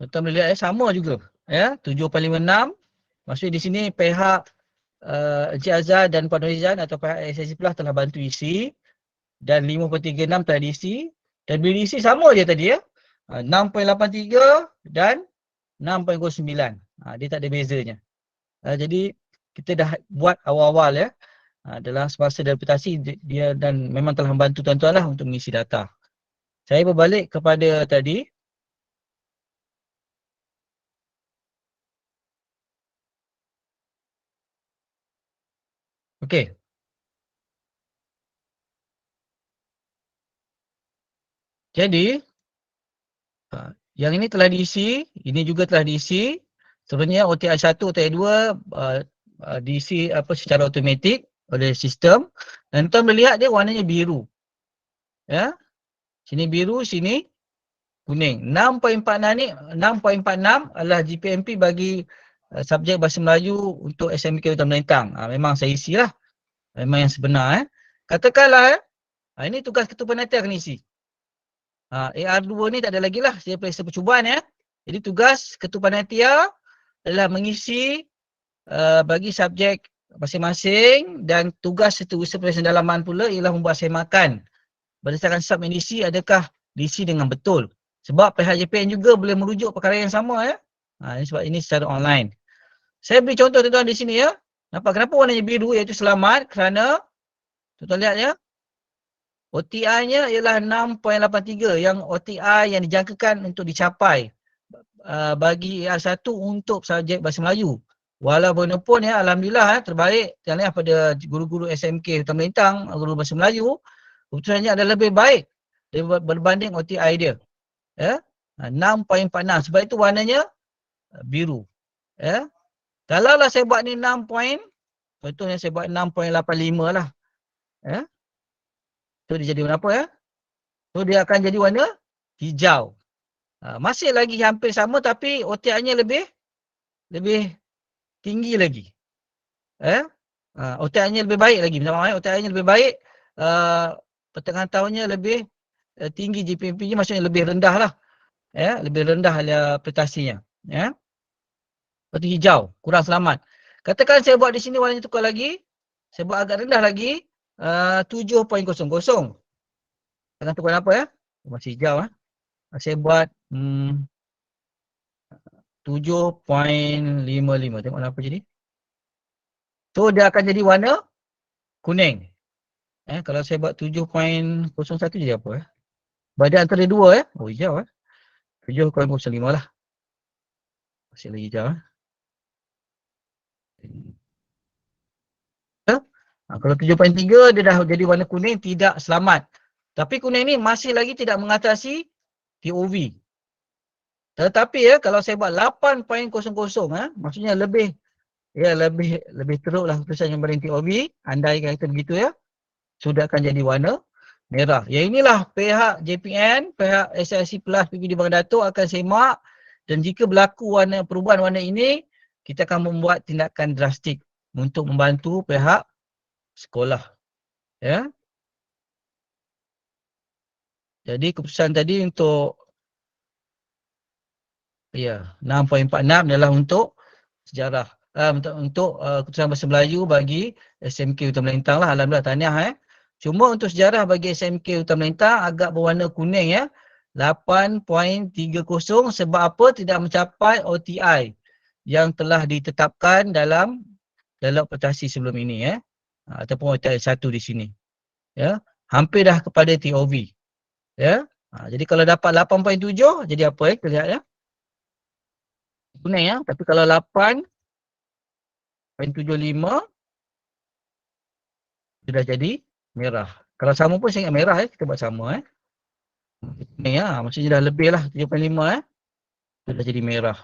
Tuan-tuan boleh lihat sama juga. Ya, 7.56. Maksudnya di sini pihak Encik Azhar dan Puan Norizan atau pihak SSC Plus telah bantu isi dan 5.36 telah diisi dan bila diisi sama je tadi ya. 6.83 dan 6.09. Dia tak ada bezanya. Jadi kita dah buat awal-awal ya. Dalam semasa adaptasi dia dan memang telah membantu tuan-tuan lah untuk mengisi data. Saya berbalik kepada tadi. Okey. Jadi yang ini telah diisi, ini juga telah diisi. Sebenarnya OTI 1, OTI 2 diisi secara automatik oleh sistem dan tuan melihat dia warnanya biru. Ya. Sini biru, sini kuning. 6.46 ni 6.46 adalah GPMP bagi subjek Bahasa Melayu untuk SMK Utama Melintang. Memang saya isilah. Memang yang sebenar Katakanlah ini tugas ketua panitia akan isi. AR2 ni tak ada lagi lah. Saya periksa percubaan ya. Jadi tugas ketua panitia adalah mengisi bagi subjek masing-masing dan tugas seterusnya perisian dalaman pula ialah membuat semakan. Berdasarkan sub yang diisi adakah diisi dengan betul. Sebab pihak JPN juga boleh merujuk perkara yang sama ya. Sebab ini secara online. Saya beri contoh tuan-tuan di sini ya. Nampak kenapa warnanya biru iaitu selamat kerana tuan-tuan lihat ya. OTI-nya ialah 6.83 yang OTI yang dijangkakan untuk dicapai bagi AR1 untuk subjek Bahasa Melayu. Walaupun ya alhamdulillah terbaik kerana pada guru-guru SMK Utama Melintang, guru Bahasa Melayu, keputusannya adalah lebih baik berbanding OTI dia. Ya. 6.46 sebab itu warnanya biru. Ya. Kalaulah saya buat ni 6. Contohnya saya buat 6.85 lah. Ya. So dia jadi warna apa ya? So dia akan jadi warna hijau. Masih lagi hampir sama tapi OTI-nya lebih tinggi lagi. OTI-nya lebih baik lagi. Minta maaf, OTI-nya lebih baik. Pertengahan tahunnya lebih tinggi, GPMP-nya maksudnya lebih rendah lah. Ya, lebih rendah prestasinya. Ya. Seperti hijau, kurang selamat. Katakan saya buat di sini warnanya tukar lagi. Saya buat agak rendah lagi. 7.00. Jangan tukar apa ya? Masih hijau Saya buat 7.55. Tengok apa jadi. So dia akan jadi warna kuning. Kalau saya buat 7.01 jadi apa Badan antara dua Oh hijau 7.05 lah. Masih lagi hijau Kalau 7.3 dia dah jadi warna kuning tidak selamat. Tapi kuning ni masih lagi tidak mengatasi TOV. Tetapi kalau saya buat 8.00 maksudnya lebih teruk lah keputusan yang paling TOV, andai kata begitu sudah akan jadi warna merah. Yang inilah pihak JPN, pihak SSC Plus PPD Bangka Datuk akan semak dan jika berlaku perubahan warna ini, kita akan membuat tindakan drastik untuk membantu pihak sekolah. Ya. Jadi keputusan tadi untuk 6.46 adalah untuk sejarah. Untuk keputusan Bahasa Melayu bagi SMK Utama Melintang lah. Alhamdulillah tahniah Cuma untuk sejarah bagi SMK Utama Melintang agak berwarna kuning 8.30 sebab apa? Tidak mencapai OTI yang telah ditetapkan dalam prestasi sebelum ini ataupun OTI 1 di sini. Ya. Hampir dah kepada TOV. Ya. Jadi kalau dapat 8.7 jadi apa kita lihat kuning tapi kalau 8.75 sudah jadi merah. Kalau sama pun saya ingat merah kita buat sama kuning maksudnya dah lebih lah 7.5 sudah jadi merah.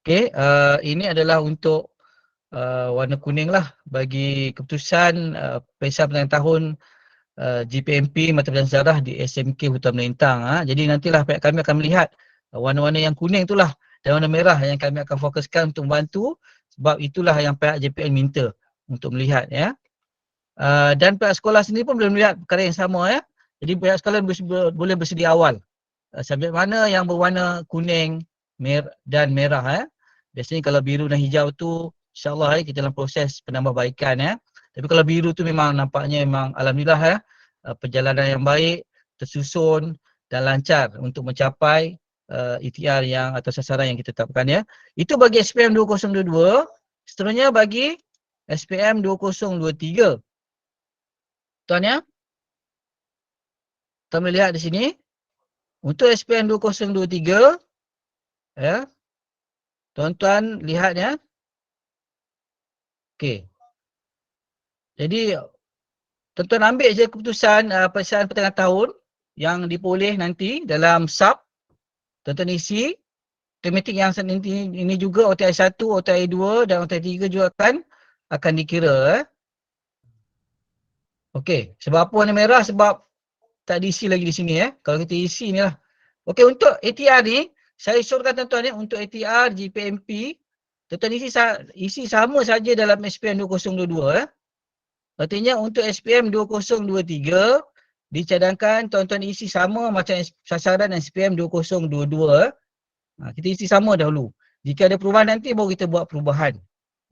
Okey, ini adalah untuk warna kuning lah bagi keputusan Pesa Pertengahan Tahun GPMP Mata Pelajaran Sejarah di SMK Utama Melintang. Jadi nantilah pihak kami akan melihat warna-warna yang kuning itulah dan warna merah yang kami akan fokuskan untuk membantu Sebab itulah yang pihak JPN minta untuk melihat ya. Dan pihak sekolah sendiri pun boleh melihat perkara yang sama ya. Jadi pihak sekolah boleh bersedia awal. Subjek mana yang berwarna kuning dan merah ya. Biasanya kalau biru dan hijau tu insya-Allah kita dalam proses penambahbaikan ya. Tapi kalau biru tu memang nampaknya memang alhamdulillah ya, perjalanan yang baik, tersusun dan lancar untuk mencapai ITR yang atau sasaran yang kita tetapkan ya. Itu bagi SPM 2022. Seterusnya bagi SPM 2023. Tuan ya. Kita boleh lihat di sini. Untuk SPM 2023 ya. Tuan-tuan lihat ya. Okey. Jadi tuan-tuan ambil je keputusan peperiksaan pertengahan tahun yang diperoleh nanti dalam SAP. Tuan-tuan isi. Tematik yang ini juga OTI 1, OTI 2 dan OTI 3 juga akan dikira. Okey, sebab apa warna merah? Sebab tak diisi lagi di sini ya. Kalau kita isi ni lah. Okey, untuk ATR ni, saya syorkan tuan-tuan ya, untuk ATR, GPMP, tuan-tuan isi sama saja dalam SPM 2022 ya. Artinya untuk SPM 2023, dicadangkan tuan-tuan isi sama macam sasaran SPM 2022. Kita isi sama dahulu. Jika ada perubahan nanti baru kita buat perubahan.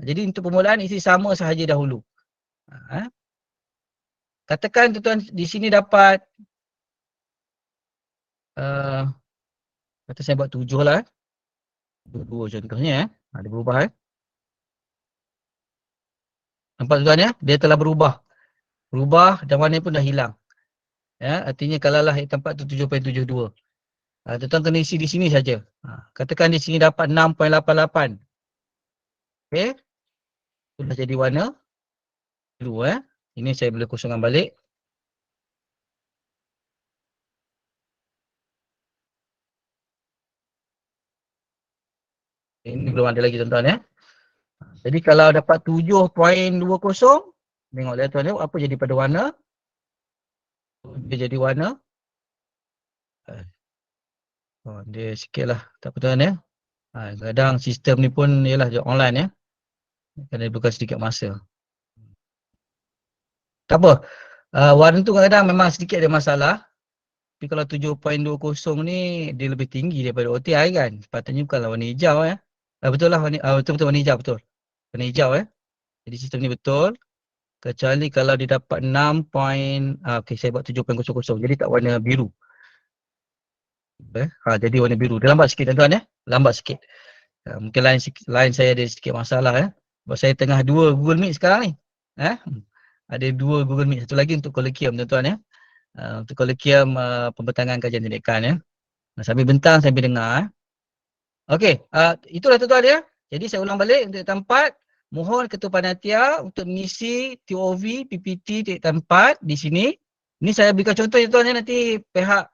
Jadi untuk permulaan isi sama sahaja dahulu. Katakan tuan-tuan di sini dapat kata saya buat 7 lah. 2 contohnya ada berubah Nampak tuan ya? Dia telah berubah. Berubah dan warna pun dah hilang. Ya, artinya kalau lah tempat tu 7.72. Tuan-tuan kena isi di sini saja. Katakan di sini dapat 6.88. Okey. Sudah jadi warna biru Ini saya boleh kosongkan balik. Ini belum ada lagi tuan-tuan ya. Jadi kalau dapat 7.20, tengok lihat tuan apa jadi pada warna. Dia jadi warna. Dia sikit lah. Tak apa tuan ya. Kadang sistem ni pun ialah online ya. Kena bukan sedikit masa. Tak apa. Warna tu kadang-kadang memang sedikit ada masalah. Tapi kalau 7.20 ni dia lebih tinggi daripada OTI kan. Sepatutnya bukanlah warna hijau ya. Betul lah. Betul-betul warna hijau betul. Warna hijau Jadi sistem ni betul. Kecuali kalau dia dapat 6. Okey, saya buat 7.00. Jadi tak warna biru. Jadi warna biru. Dia lambat sikit tuan-tuan ya. Lambat sikit. Mungkin line saya ada sedikit masalah Sebab saya tengah 2 Google Meet sekarang ni. Ada 2 Google Meet. Satu lagi untuk Kolegium tuan-tuan ya. Untuk Kolegium pembentangan kajian tindakan ya. Sambil bentang sambil dengar. Okey, itulah tuan-tuan ya. Jadi saya ulang balik untuk tempat. Mohon Ketua Panitia untuk mengisi TOV, PPT tempat di sini. Ini saya berikan contoh tuan-tuan ya. Nanti pihak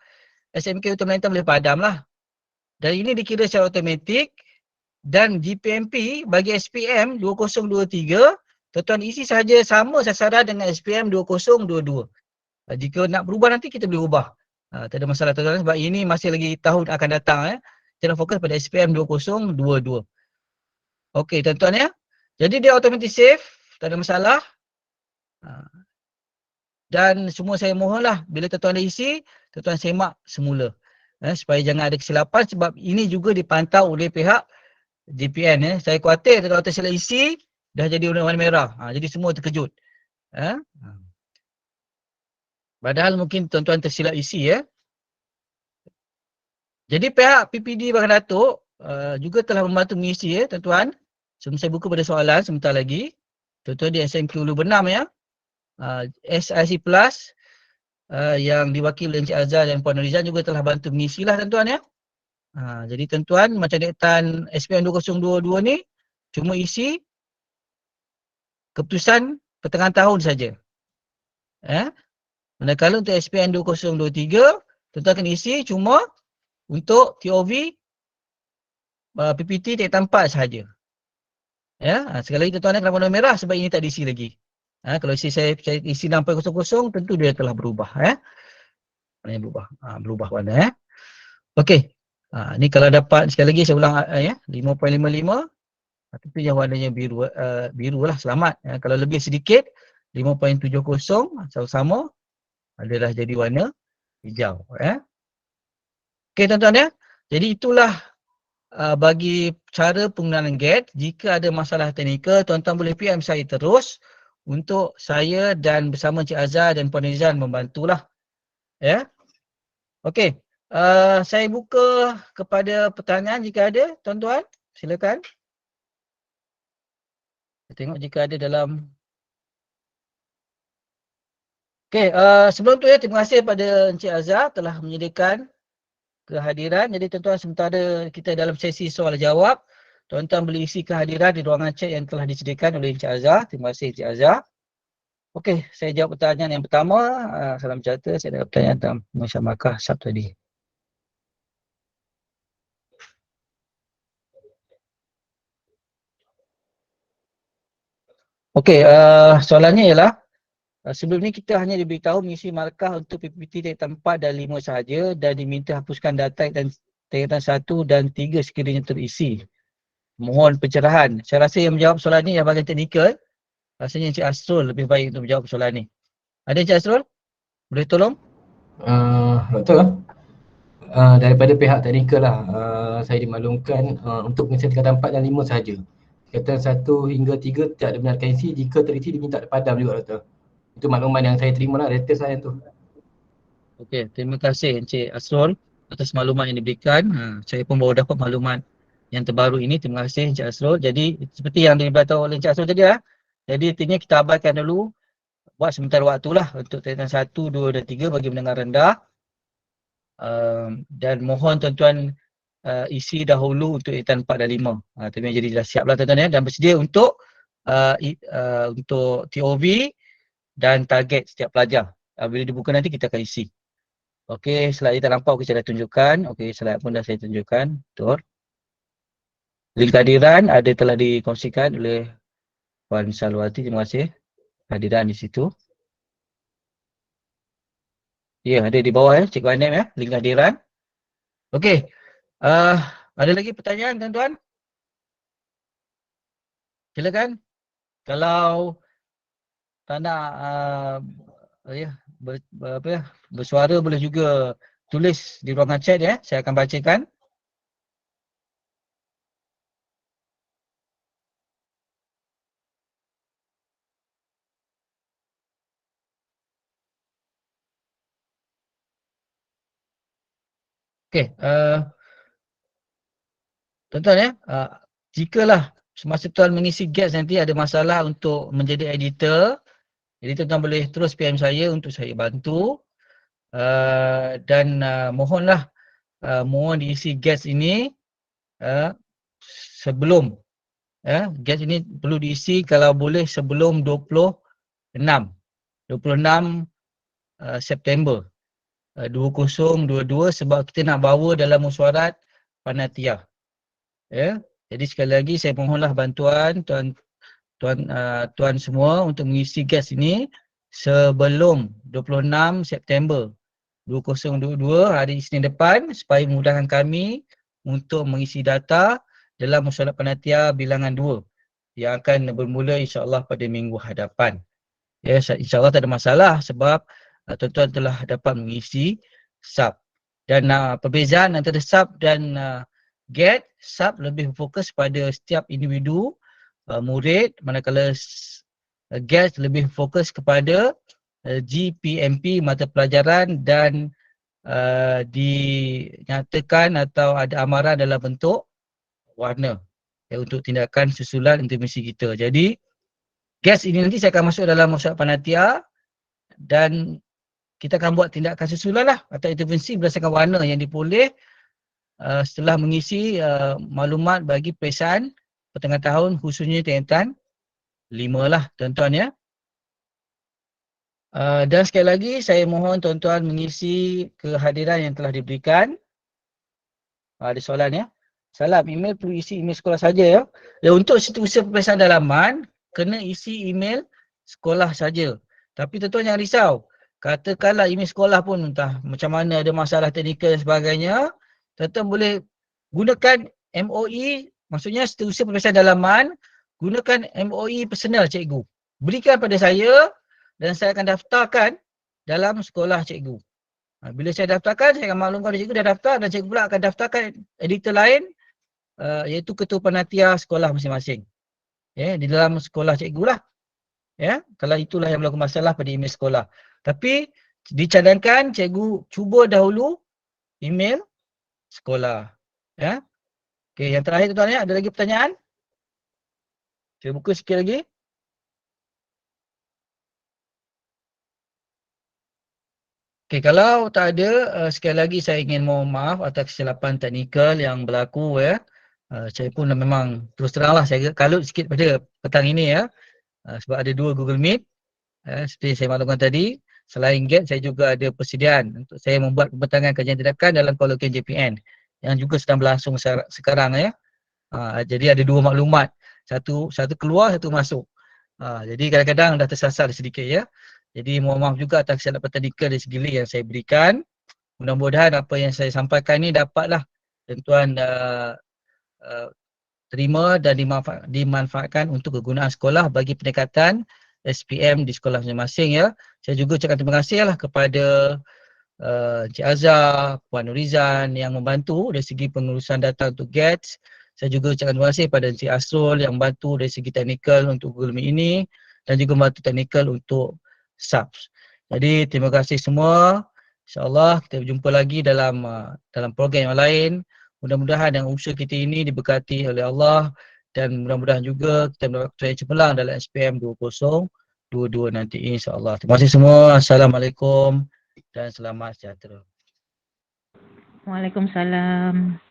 SMK Utama Melantan boleh padam lah. Dan ini dikira secara automatik. Dan GPMP bagi SPM 2023, tuan-tuan isi sahaja sama sasaran dengan SPM 2022. Jika nak berubah nanti kita boleh ubah. Tak ada masalah tuan-tuan sebab ini masih lagi tahun akan datang Kita fokus pada SPM 2022. Okey tuan-tuan ya. Jadi dia automatic save, tak ada masalah. Dan semua saya mohonlah bila tuan-tuan dah isi, tuan-tuan semak semula. Supaya jangan ada kesilapan sebab ini juga dipantau oleh pihak JPN Saya khawatir tuan-tuan tersilap isi dah jadi warna merah. Jadi semua terkejut. Padahal mungkin tuan-tuan tersilap isi Jadi pihak PPD Bagan Datuk juga telah membantu mengisi tuan-tuan. Sebelum saya buka pada soalan sebentar lagi. Tuan-tuan di SMQ Ulu Bernam SIC Plus yang diwakili oleh Encik Azhar dan Puan Norizan juga telah bantu mengisi lah tuan-tuan jadi tuan-tuan macam dekatan SPM 2022 ni cuma isi keputusan pertengahan tahun saja. Manakala untuk SPM 2023 tuan-tuan akan isi cuma untuk TOV PPT dekatan 4 sahaja. Sekali lagi tuan-tuan kenapa warna merah sebab ini tak diisi lagi. Kalau isi saya isi 6.00 tentu dia telah berubah warna berubah warna Okey. Ni kalau dapat sekali lagi saya ulang 5.55 Itu yang warnanya biru lah, selamat. Kalau lebih sedikit 5.70 sama-sama adalah jadi warna hijau. Okey tuan-tuan ya. Jadi itulah bagi cara penggunaan GATE. Jika ada masalah teknikal, tuan-tuan boleh PM saya terus untuk saya dan bersama Encik Azhar dan Puan Nizan membantulah. Ya. Okey. Saya buka kepada pertanyaan jika ada, tuan-tuan. Silakan. Saya tengok jika ada dalam. Okey, sebelum tu ya, terima kasih pada Encik Azhar telah menyediakan kehadiran. Jadi tuan-tuan, sementara kita dalam sesi soal jawab, tuan-tuan boleh isi kehadiran di ruangan chat yang telah disediakan oleh Encik Azhar. Terima kasih Encik Azhar. Okey, saya jawab pertanyaan yang pertama. Salam sejahtera, saya ada pertanyaan tentang musyamakah SAP tadi. Okey, soalannya ialah sebelum ni kita hanya diberitahu mengisi markah untuk PPT tingkatan 4 dan 5 sahaja dan diminta hapuskan data dan tingkatan 1 dan 3 sekiranya terisi. Mohon pencerahan. Saya rasa yang menjawab soalan ni yang bahagian teknikal. Rasanya Encik Asrul lebih baik untuk menjawab soalan ni. Ada Encik Asrul? Boleh tolong? Betul. Daripada pihak teknikal lah, saya dimaklumkan untuk pengisian tingkatan 4 dan 5 sahaja. Tingkatan 1 hingga 3 tidak dibenarkan isi, jika terisi diminta padam juga Doktor. Itu makluman yang saya terima lah, letter saya tu. Okey, terima kasih Encik Asrul atas maklumat yang diberikan. Saya pun baru dapat maklumat yang terbaru ini. Terima kasih Encik Asrul. Jadi seperti yang diberitahu oleh Encik Asrul tadi lah. Jadi intinya kita abaikan dulu, buat sementara waktulah untuk tingkatan 1, 2 dan 3 bagi mendengar rendah. Dan mohon tuan-tuan isi dahulu untuk tingkatan 4 dan 5. Jadi dah siap lah tuan-tuan ya, dan bersedia untuk TOV dan target setiap pelajar. Bila dibuka nanti kita akan isi. Okey, slide tak nampak saya dah tunjukkan. Okey, slide pun dah saya tunjukkan. Betul. Link kehadiran ada telah dikongsikan oleh Puan Salwati. Terima kasih. Kehadiran di situ. Ya, ada di bawah ya, Cikgu Anem ya, link kehadiran. Okey. Ada lagi pertanyaan tuan-tuan? Silakan. Kalau tak nak bersuara boleh juga tulis di ruangan chat ya. Saya akan bacakan. Okey, tuan-tuan ya, jikalah semasa tuan mengisi GATE nanti ada masalah untuk menjadi editor, jadi tuan-tuan boleh terus PM saya untuk saya bantu. Dan mohonlah mohon diisi GATE ini sebelum GATE ini perlu diisi kalau boleh sebelum 26 September 2022 sebab kita nak bawa dalam mesyuarat panitia. Ya. Jadi sekali lagi saya mohonlah bantuan tuan semua untuk mengisi GATE ini sebelum 26 September 2022 hari Isnin depan supaya memudahkan kami untuk mengisi data dalam mesyuarat panitia bilangan 2 yang akan bermula insya-Allah pada minggu hadapan. Ya, insya-Allah tak ada masalah sebab tuan-tuan telah dapat mengisi SAP. Dan perbezaan antara SAP dan GATE, SAP lebih fokus pada setiap individu murid, manakala GATE lebih fokus kepada GPMP mata pelajaran dan dinyatakan atau ada amaran dalam bentuk warna untuk tindakan susulan intervensi kita. Jadi GATE ini nanti saya akan masuk dalam masyarakat panitia dan kita akan buat tindakan susulan lah atau intervensi berdasarkan warna yang diperoleh setelah mengisi maklumat bagi peperiksaan pertengahan tahun khususnya tingkatan 5 lah tuan-tuan ya. Dan sekali lagi saya mohon tuan-tuan mengisi kehadiran yang telah diberikan. Ada soalan ya. Salam, email perlu isi email sekolah saja ya. Dan untuk institusi peperiksaan dalaman kena isi email sekolah saja. Tapi tuan-tuan jangan risau. Katakanlah email sekolah pun entah macam mana ada masalah teknikal dan sebagainya, tuan-tuan boleh gunakan MOE Maksudnya seterusnya peperiksaan dalaman, gunakan MOE personal cikgu. Berikan pada saya dan saya akan daftarkan dalam sekolah cikgu. Bila saya daftarkan, saya akan maklumkan cikgu dah daftar dan cikgu pula akan daftarkan editor lain iaitu ketua panitia sekolah masing-masing. Ya, di dalam sekolah cikgu lah. Ya, kalau itulah yang berlaku masalah pada email sekolah. Tapi dicadangkan cikgu cuba dahulu email sekolah. Ya. Okey, yang terakhir tuan-tuan ya, ada lagi pertanyaan? Saya buka sikit lagi. Okey, kalau tak ada, sekali lagi saya ingin mohon maaf atas kesilapan teknikal yang berlaku ya. Saya pun memang terus teranglah saya kalut sikit pada petang ini ya. Sebab ada 2 Google Meet. Seperti saya maklumkan tadi, selain GAT saya juga ada persediaan untuk saya membuat pembentangan kajian tindakan dalam kolokvium JPN yang juga sedang berlangsung sekarang ya. Jadi ada 2 maklumat. Satu keluar, satu masuk. Jadi kadang-kadang dah tersasar sedikit ya. Jadi mohon maaf juga atas kesilapan teknikal dari segi link yang saya berikan. Mudah-mudahan apa yang saya sampaikan ni dapatlah tuan-tuan terima dan dimanfaatkan untuk kegunaan sekolah bagi pendekatan SPM di sekolah masing-masing ya. Saya juga ucapkan terima kasih lah kepada Encik Azhar, Puan Nurizan yang membantu dari segi pengurusan data untuk GATS. Saya juga ucapkan terima kasih kepada Encik Asrul yang membantu dari segi teknikal untuk Google Meet ini dan juga membantu teknikal untuk SAPS. Jadi terima kasih semua. InsyaAllah kita berjumpa lagi dalam program yang lain. Mudah-mudahan yang usaha kita ini diberkati oleh Allah dan mudah-mudahan juga kita mendapat cemerlang dalam SPM 2022 nanti insya-Allah. Terima kasih semua. Assalamualaikum dan selamat sejahtera. Waalaikumsalam.